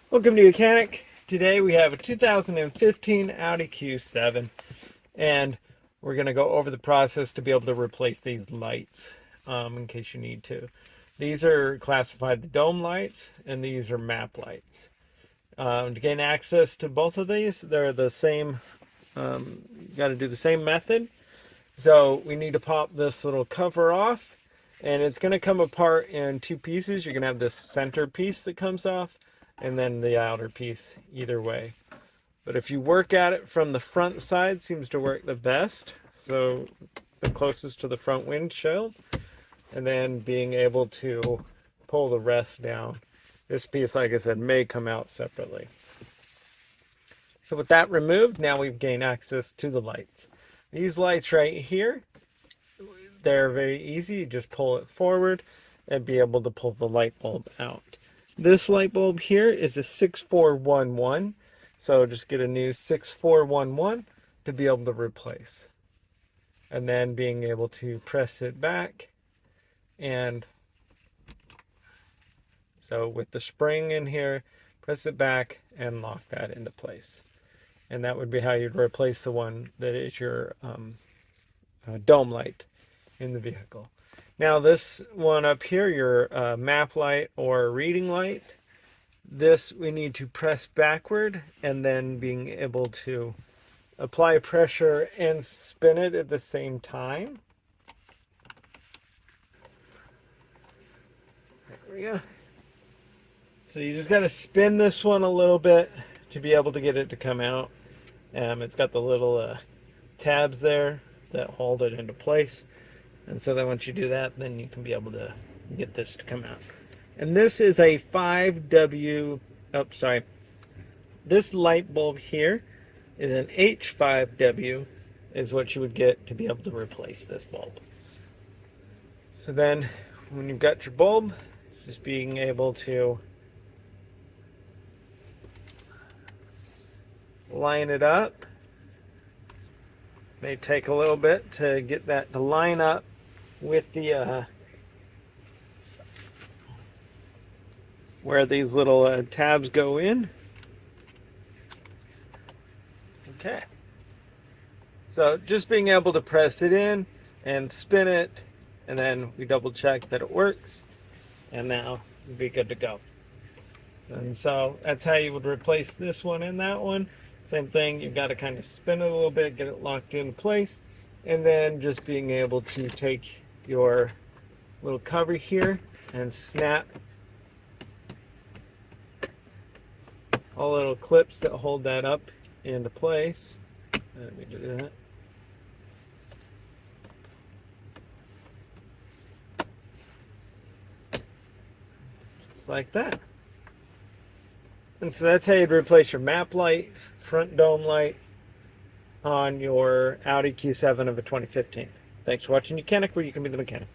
Welcome to Mechanic. Today we have a 2015 Audi Q7 and we're going to go over the process to be able to replace these lights in case you need to. These are classified the dome lights and these are map lights. To gain access to both of these, they're the same, you got to do the same method. So we need to pop this little cover off and it's going to come apart in two pieces. You're going to have this center piece that comes off and then the outer piece either way. But if you work at it from the front side, seems to work the best. So the closest to the front windshield, and then being able to pull the rest down. This piece, like I said, may come out separately. So with that removed, now we've gained access to the lights. These lights right here, they're very easy. You just pull it forward and be able to pull the light bulb out. This light bulb here is a 6411. So just get a new 6411 to be able to replace. And then being able to press it back. And so with the spring in here, press it back and lock that into place. And that would be how you'd replace the one that is your dome light in the vehicle. Now this one up here, your map light or reading light, this we need to press backward and then being able to apply pressure and spin it at the same time. There we go. So you just got to spin this one a little bit to be able to get it to come out. It's got the little tabs there that hold it into place. And so then once you do that, then you can be able to get this to come out. And this is a 5W, this light bulb here is an H5W is what you would get to be able to replace this bulb. So then when you've got your bulb, just being able to line it up. May take a little bit to get that to line up with the where these little tabs go in. Okay. So just being able to press it in and spin it, and then we double check that it works, and now we'll be good to go. And so that's how you would replace this one and that one. Same thing, you've got to kind of spin it a little bit, get it locked into place, and then just being able to take your little cover here and snap all little clips that hold that up into place. Let me do that. Just like that. And so that's how you'd replace your map light, front dome light on your Audi Q7 of a 2015. Thanks for watching Mechanic, where you can be the mechanic.